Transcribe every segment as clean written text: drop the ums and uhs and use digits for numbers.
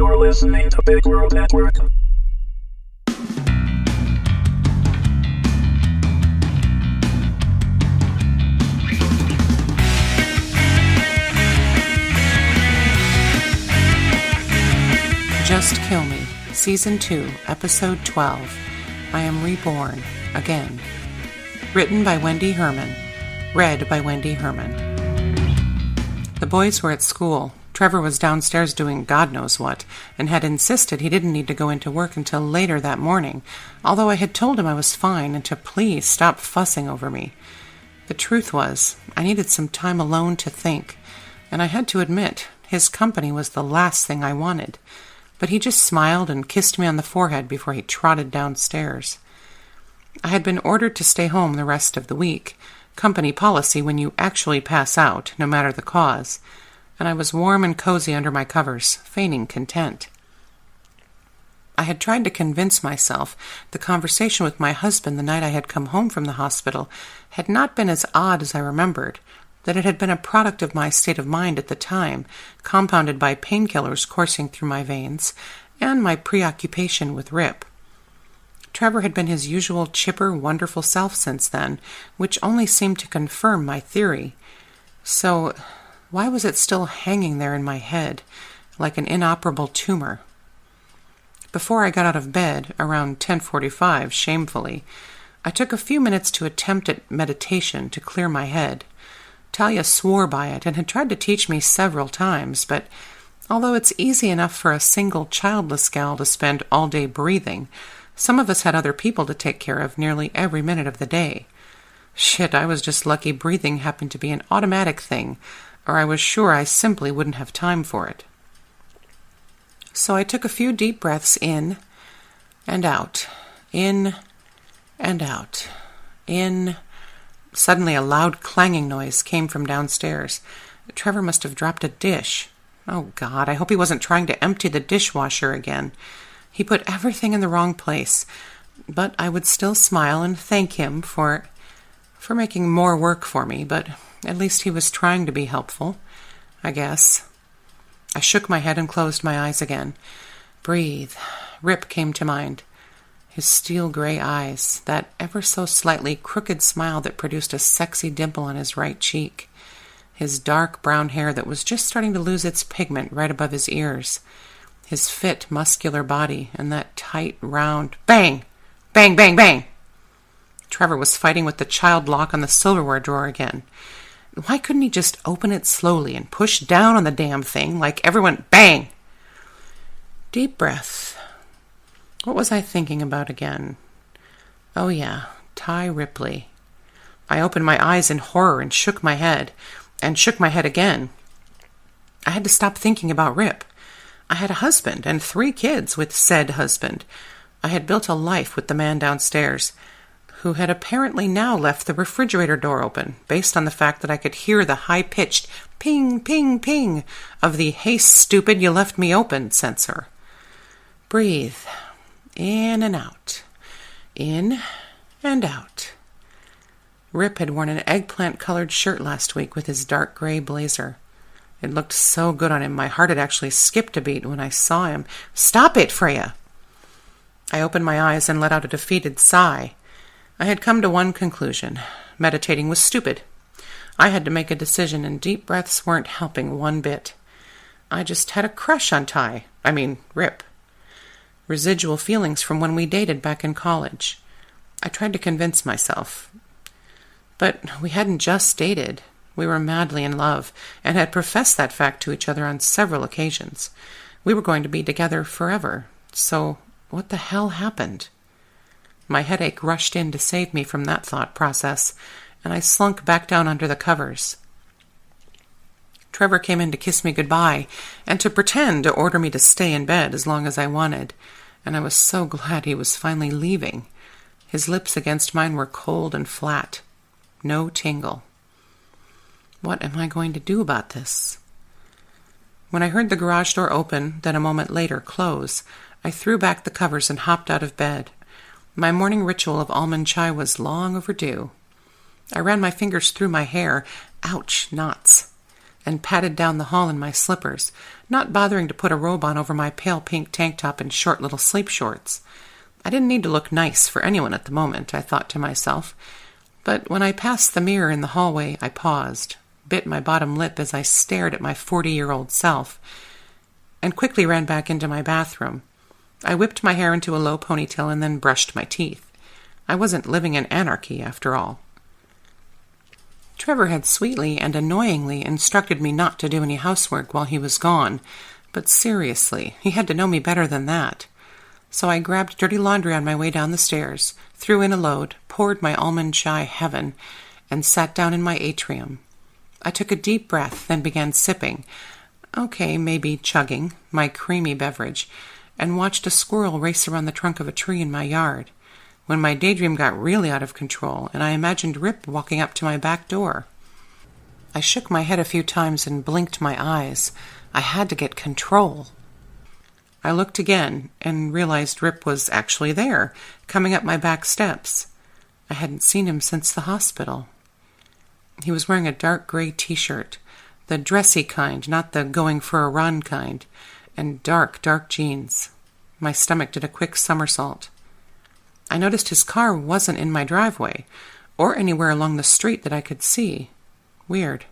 You're listening to Big World Network. Just Kill Me, Season 2, Episode 12. I Am Reborn, Again. Written by Wendy Herman. Read by Wendy Herman. The boys were at school. Trevor was downstairs doing God knows what, and had insisted he didn't need to go into work until later that morning, although I had told him I was fine and to please stop fussing over me. The truth was, I needed some time alone to think, and I had to admit, his company was the last thing I wanted. But he just smiled and kissed me on the forehead before he trotted downstairs. I had been ordered to stay home the rest of the week, company policy when you actually pass out, no matter the cause, and I was warm and cozy under my covers, feigning content. I had tried to convince myself the conversation with my husband the night I had come home from the hospital had not been as odd as I remembered, that it had been a product of my state of mind at the time, compounded by painkillers coursing through my veins, and my preoccupation with Rip. Trevor had been his usual chipper, wonderful self since then, which only seemed to confirm my theory. So, why was it still hanging there in my head, like an inoperable tumor? Before I got out of bed, around 10:45, shamefully, I took a few minutes to attempt at meditation to clear my head. Talia swore by it and had tried to teach me several times, but although it's easy enough for a single childless gal to spend all day breathing, some of us had other people to take care of nearly every minute of the day. Shit, I was just lucky breathing happened to be an automatic thing, or I was sure I simply wouldn't have time for it. So I took a few deep breaths in and out, in and out, in. Suddenly a loud clanging noise came from downstairs. Trevor must have dropped a dish. Oh, God, I hope he wasn't trying to empty the dishwasher again. He put everything in the wrong place, but I would still smile and thank him for making more work for me, but at least he was trying to be helpful, I guess. I shook my head and closed my eyes again. Breathe. Rip came to mind. His steel-gray eyes, that ever-so-slightly crooked smile that produced a sexy dimple on his right cheek, his dark brown hair that was just starting to lose its pigment right above his ears, his fit, muscular body, and that tight, round bang! Bang, bang, bang! Trevor was fighting with the child lock on the silverware drawer again. Why couldn't he just open it slowly and push down on the damn thing like everyone bang? Deep breath. What was I thinking about again? Oh yeah, Ty Ripley. I opened my eyes in horror and shook my head again. I had to stop thinking about Rip. I had a husband and 3 kids with said husband. I had built a life with the man downstairs, who had apparently now left the refrigerator door open, based on the fact that I could hear the high-pitched ping, ping, ping of the "Hey, stupid, you left me open" sensor. Breathe. In and out. In and out. Rip had worn an eggplant-colored shirt last week with his dark gray blazer. It looked so good on him, my heart had actually skipped a beat when I saw him. Stop it, Freya! I opened my eyes and let out a defeated sigh. I had come to one conclusion. Meditating was stupid. I had to make a decision, and deep breaths weren't helping one bit. I just had a crush on Rip. Residual feelings from when we dated back in college. I tried to convince myself. But we hadn't just dated. We were madly in love, and had professed that fact to each other on several occasions. We were going to be together forever. So, what the hell happened? My headache rushed in to save me from that thought process, and I slunk back down under the covers. Trevor came in to kiss me goodbye, and to pretend to order me to stay in bed as long as I wanted, and I was so glad he was finally leaving. His lips against mine were cold and flat. No tingle. What am I going to do about this? When I heard the garage door open, then a moment later close, I threw back the covers and hopped out of bed. My morning ritual of almond chai was long overdue. I ran my fingers through my hair. Ouch, knots. and padded down the hall in my slippers, not bothering to put a robe on over my pale pink tank top and short little sleep shorts. I didn't need to look nice for anyone at the moment, I thought to myself, but when I passed the mirror in the hallway, I paused, bit my bottom lip as I stared at my 40-year-old self, and quickly ran back into my bathroom. I whipped my hair into a low ponytail and then brushed my teeth. I wasn't living in anarchy, after all. Trevor had sweetly and annoyingly instructed me not to do any housework while he was gone, but seriously, he had to know me better than that. So I grabbed dirty laundry on my way down the stairs, threw in a load, poured my almond chai heaven, and sat down in my atrium. I took a deep breath, then began sipping, maybe chugging, my creamy beverage, and watched a squirrel race around the trunk of a tree in my yard, when my daydream got really out of control, and I imagined Rip walking up to my back door. I shook my head a few times and blinked my eyes. I had to get control. I looked again and realized Rip was actually there, coming up my back steps. I hadn't seen him since the hospital. He was wearing a dark gray t-shirt, the dressy kind, not the going for a run kind, and dark jeans. My stomach did a quick somersault. I noticed his car wasn't in my driveway, or anywhere along the street that I could see. Weird.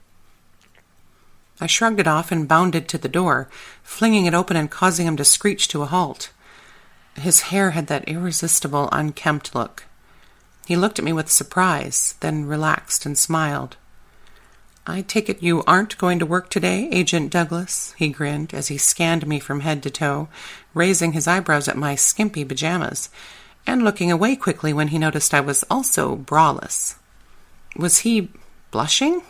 I shrugged it off and bounded to the door, flinging it open and causing him to screech to a halt. His hair had that irresistible, unkempt look. He looked at me with surprise, then relaxed and smiled. "I take it you aren't going to work today, Agent Douglas?" he grinned as he scanned me from head to toe, raising his eyebrows at my skimpy pajamas, and looking away quickly when he noticed I was also braless. Was he blushing?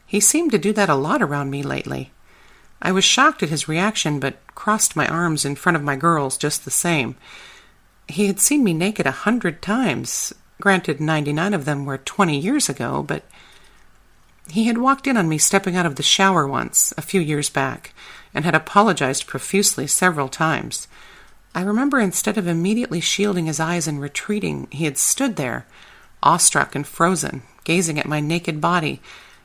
He seemed to do that a lot around me lately. I was shocked at his reaction, but crossed my arms in front of my girls just the same. He had seen me naked 100 times. Granted, 99 of them were 20 years ago, but he had walked in on me stepping out of the shower once, a few years back, and had apologized profusely several times. I remember instead of immediately shielding his eyes and retreating, he had stood there, awestruck and frozen, gazing at my naked body,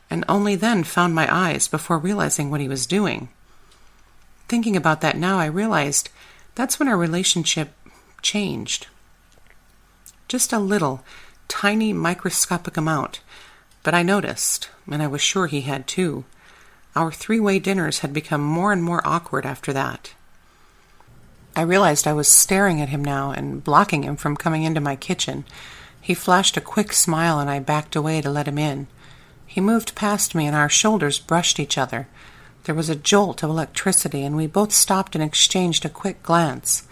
and only then found my eyes before realizing what he was doing. Thinking about that now, I realized that's when our relationship changed. Just a little, tiny, microscopic amount, but I noticed, and I was sure he had too. Our three-way dinners had become more and more awkward after that. I realized I was staring at him now and blocking him from coming into my kitchen. He flashed a quick smile and I backed away to let him in. He moved past me and our shoulders brushed each other. There was a jolt of electricity and we both stopped and exchanged a quick glance.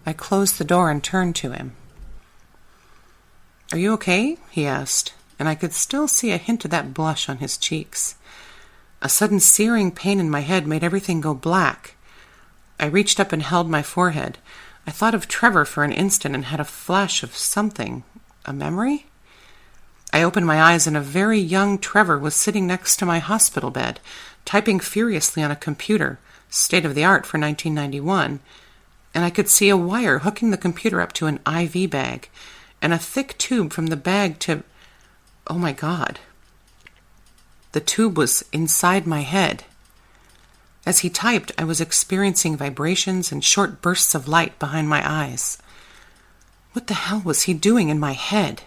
I closed the door and turned to him. "Are you okay?" he asked, and I could still see a hint of that blush on his cheeks. A sudden searing pain in my head made everything go black. I reached up and held my forehead. I thought of Trevor for an instant and had a flash of something. A memory? I opened my eyes and a very young Trevor was sitting next to my hospital bed, typing furiously on a computer, state of the art for 1991, and I could see a wire hooking the computer up to an IV bag, and a thick tube from the bag to... Oh my God. The tube was inside my head. As he typed, I was experiencing vibrations and short bursts of light behind my eyes. What the hell was he doing in my head?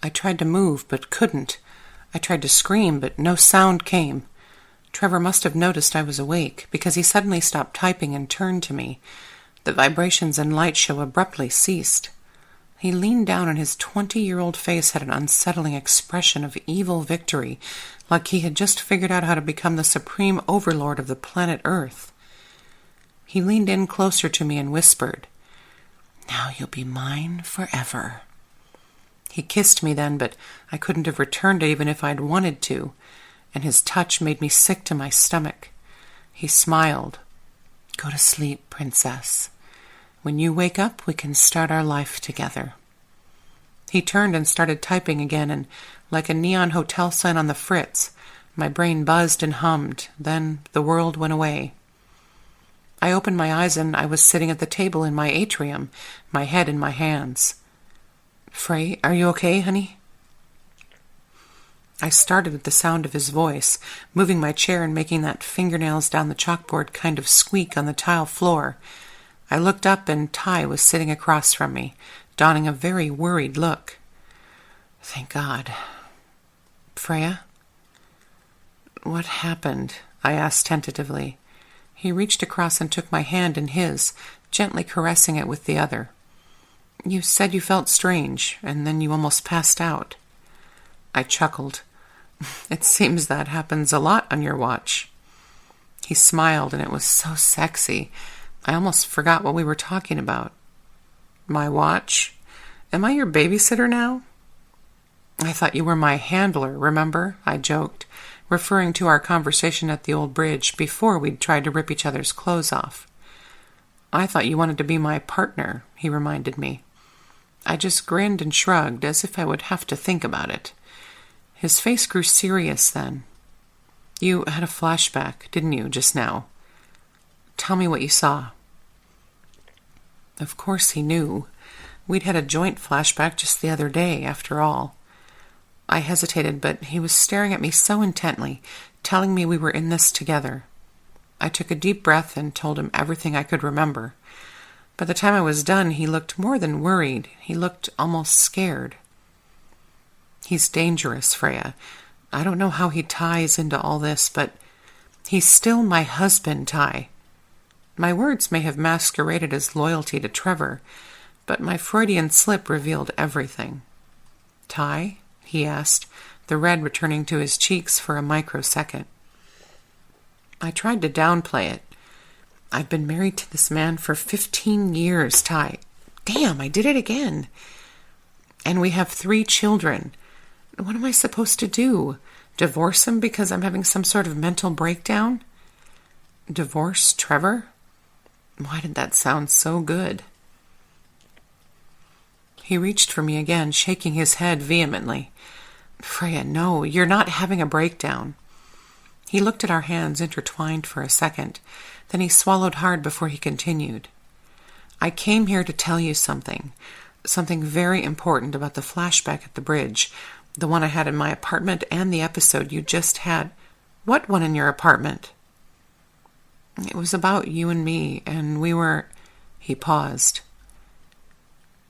I tried to move, but couldn't. I tried to scream, but no sound came. Trevor must have noticed I was awake, because he suddenly stopped typing and turned to me. The vibrations and light show abruptly ceased. He leaned down and his 20-year-old face had an unsettling expression of evil victory, like he had just figured out how to become the supreme overlord of the planet Earth. He leaned in closer to me and whispered, "Now you'll be mine forever." He kissed me then, but I couldn't have returned it even if I'd wanted to, and his touch made me sick to my stomach. He smiled. "Go to sleep, princess. When you wake up, we can start our life together." He turned and started typing again, and like a neon hotel sign on the fritz, my brain buzzed and hummed. Then the world went away. I opened my eyes and I was sitting at the table in my atrium, my head in my hands. "Frey, are you okay, honey?" I started at the sound of his voice, moving my chair and making that fingernails down the chalkboard kind of squeak on the tile floor. I looked up and Ty was sitting across from me, donning a very worried look. Thank God. Freya? What happened? I asked tentatively. He reached across and took my hand in his, gently caressing it with the other. You said you felt strange, and then you almost passed out. I chuckled. It seems that happens a lot on your watch. He smiled, and it was so sexy. I almost forgot what we were talking about. My watch? Am I your babysitter now? I thought you were my handler, remember? I joked, referring to our conversation at the old bridge before we'd tried to rip each other's clothes off. I thought you wanted to be my partner, he reminded me. I just grinned and shrugged, as if I would have to think about it. His face grew serious then. You had a flashback, didn't you, just now? Tell me what you saw. Of course he knew. We'd had a joint flashback just the other day, after all. I hesitated, but he was staring at me so intently, telling me we were in this together. I took a deep breath and told him everything I could remember. By the time I was done, he looked more than worried. He looked almost scared. He's dangerous, Freya. I don't know how he ties into all this, but he's still my husband, Ty. My words may have masqueraded as loyalty to Trevor, but my Freudian slip revealed everything. Ty? He asked, the red returning to his cheeks for a microsecond. I tried to downplay it. I've been married to this man for 15 years, Ty. Damn, I did it again. And we have 3 children. What am I supposed to do? Divorce him because I'm having some sort of mental breakdown? Divorce Trevor? Why did that sound so good? He reached for me again, shaking his head vehemently. Freya, no, you're not having a breakdown. He looked at our hands intertwined for a second. Then he swallowed hard before he continued. I came here to tell you something very important about the flashback at the bridge, the one I had in my apartment and the episode you just had. What one in your apartment? It was about you and me, and we were... He paused.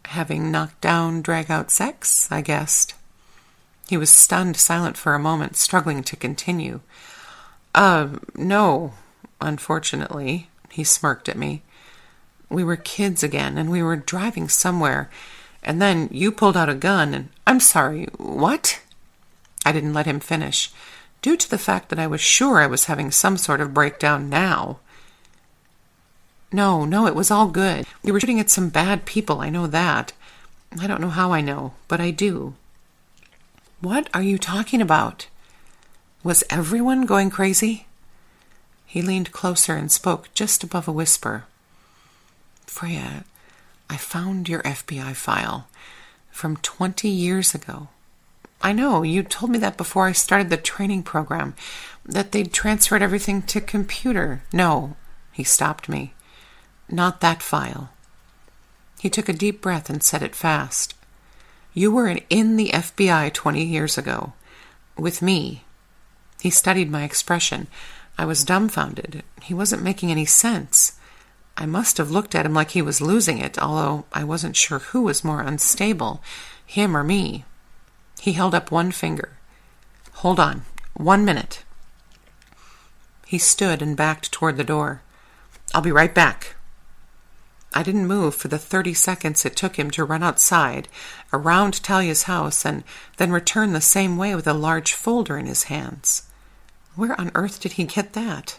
Having knockdown, drag-out sex, I guessed. He was stunned, silent for a moment, struggling to continue. No, unfortunately, he smirked at me. We were kids again, and we were driving somewhere, and then you pulled out a gun, and... I'm sorry, what? I didn't let him finish, due to the fact that I was sure I was having some sort of breakdown now. No, it was all good. We were shooting at some bad people, I know that. I don't know how I know, but I do. What are you talking about? Was everyone going crazy? He leaned closer and spoke just above a whisper. Freya, I found your FBI file from 20 years ago. I know, you told me that before I started the training program, that they'd transferred everything to computer. No, he stopped me. Not that file. He took a deep breath and said it fast. You were in the FBI 20 years ago. With me. He studied my expression. I was dumbfounded. He wasn't making any sense. I must have looked at him like he was losing it, although I wasn't sure who was more unstable, him or me. He held up one finger. Hold on. 1 minute. He stood and backed toward the door. I'll be right back. I didn't move for the 30 seconds it took him to run outside, around Talia's house, and then return the same way with a large folder in his hands. Where on earth did he get that?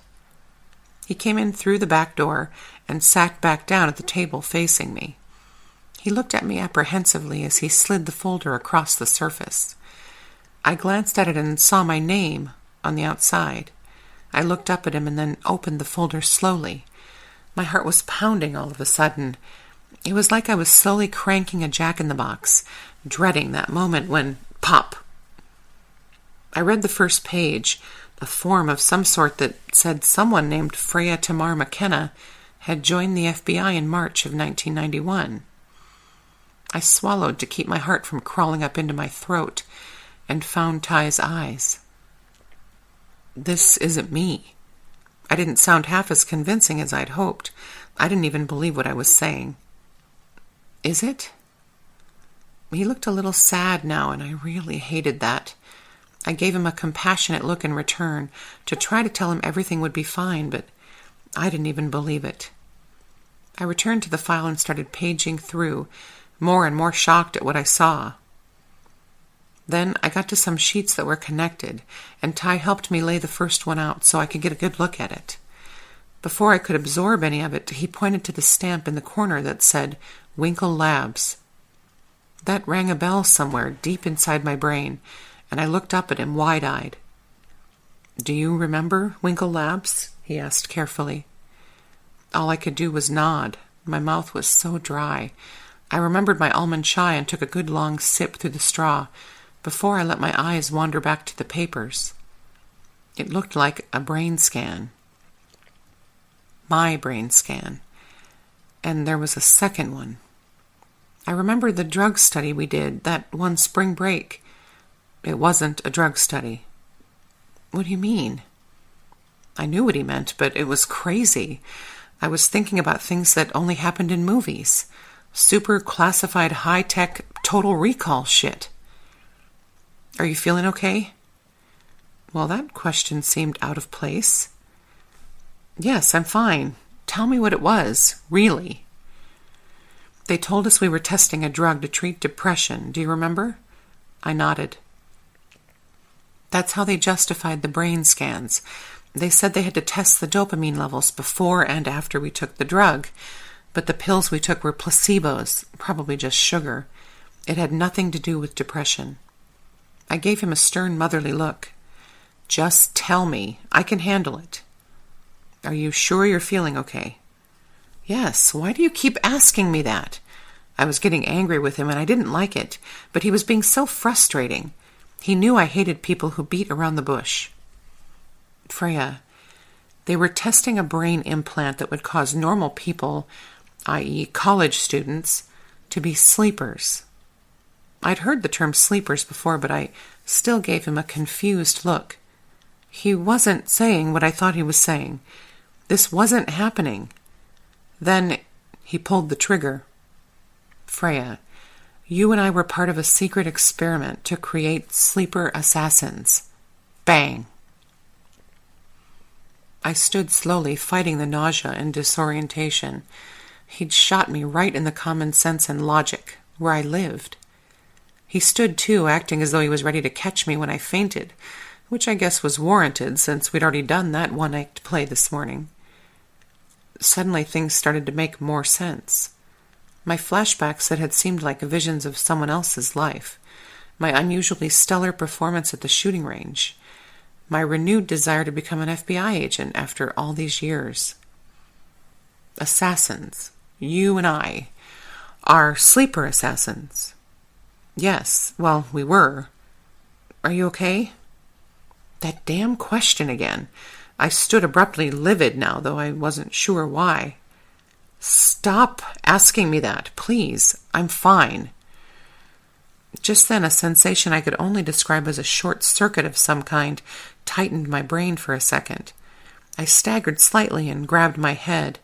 He came in through the back door and sat back down at the table facing me. He looked at me apprehensively as he slid the folder across the surface. I glanced at it and saw my name on the outside. I looked up at him and then opened the folder slowly. My heart was pounding all of a sudden. It was like I was slowly cranking a jack-in-the-box, dreading that moment when, pop! I read the first page, a form of some sort that said someone named Freya Tamar McKenna had joined the FBI in March of 1991. I swallowed to keep my heart from crawling up into my throat, and found Ty's eyes. This isn't me. I didn't sound half as convincing as I'd hoped. I didn't even believe what I was saying. Is it? He looked a little sad now, and I really hated that. I gave him a compassionate look in return to try to tell him everything would be fine, but I didn't even believe it. I returned to the file and started paging through, more and more shocked at what I saw. Then I got to some sheets that were connected, and Ty helped me lay the first one out so I could get a good look at it. Before I could absorb any of it, he pointed to the stamp in the corner that said Winkle Labs. That rang a bell somewhere deep inside my brain, and I looked up at him wide-eyed. "Do you remember Winkle Labs?" he asked carefully. All I could do was nod. My mouth was so dry. I remembered my almond chai and took a good long sip through the straw before I let my eyes wander back to the papers. It looked like a brain scan. My brain scan. And there was a second one. I remembered the drug study we did that one spring break. It wasn't a drug study. What do you mean? I knew what he meant, but it was crazy. I was thinking about things that only happened in movies. Super classified high-tech total recall shit. Are you feeling okay? Well, that question seemed out of place. Yes, I'm fine. Tell me what it was, really. They told us we were testing a drug to treat depression. Do you remember? I nodded. That's how they justified the brain scans. They said they had to test the dopamine levels before and after we took the drug, but the pills we took were placebos, probably just sugar. It had nothing to do with depression. I gave him a stern motherly look. Just tell me. I can handle it. Are you sure you're feeling okay? Yes. Why do you keep asking me that? I was getting angry with him and I didn't like it, but he was being so frustrating. He knew I hated people who beat around the bush. Freya, they were testing a brain implant that would cause normal people, i.e. college students, to be sleepers. I'd heard the term sleepers before, but I still gave him a confused look. He wasn't saying what I thought he was saying. This wasn't happening. Then he pulled the trigger. Freya, you and I were part of a secret experiment to create sleeper assassins. Bang. I stood slowly, fighting the nausea and disorientation. He'd shot me right in the common sense and logic, where I lived. He stood, too, acting as though he was ready to catch me when I fainted, which I guess was warranted since we'd already done that one-act play this morning. Suddenly things started to make more sense. My flashbacks that had seemed like visions of someone else's life, my unusually stellar performance at the shooting range, my renewed desire to become an FBI agent after all these years. Assassins, you and I, are sleeper assassins. Yes, well, we were. Are you okay? That damn question again. I stood abruptly livid now, though I wasn't sure why. Stop asking me that, please. I'm fine. Just then, a sensation I could only describe as a short circuit of some kind tightened my brain for a second. I staggered slightly and grabbed my head,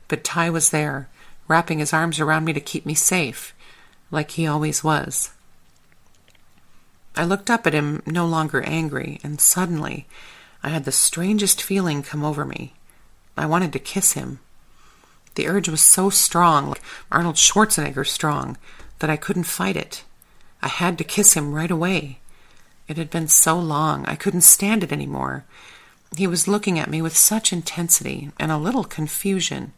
but Ty was there, wrapping his arms around me to keep me safe, like he always was. I looked up at him, no longer angry, and suddenly I had the strangest feeling come over me. I wanted to kiss him. The urge was so strong, like Arnold Schwarzenegger strong, that I couldn't fight it. I had to kiss him right away. It had been so long, I couldn't stand it anymore. He was looking at me with such intensity and a little confusion.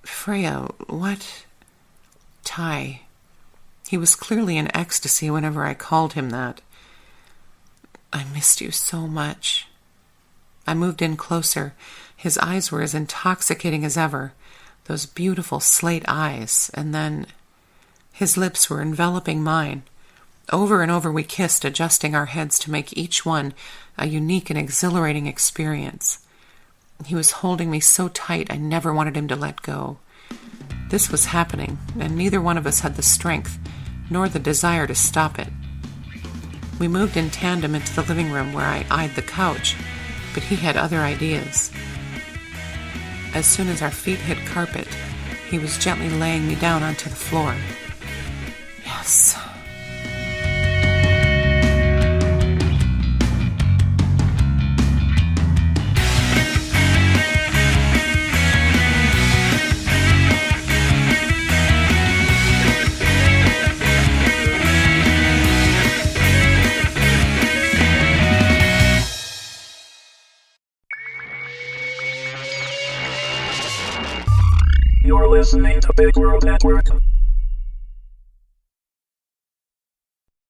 Freya, what? Ty. He was clearly in ecstasy whenever I called him that. I missed you so much. I moved in closer. His eyes were as intoxicating as ever, those beautiful slate eyes, and then his lips were enveloping mine. Over and over we kissed, adjusting our heads to make each one a unique and exhilarating experience. He was holding me so tight I never wanted him to let go. This was happening, and neither one of us had the strength nor the desire to stop it. We moved in tandem into the living room where I eyed the couch, but he had other ideas. As soon as our feet hit carpet, he was gently laying me down onto the floor. Yes. You're listening to Big World Network.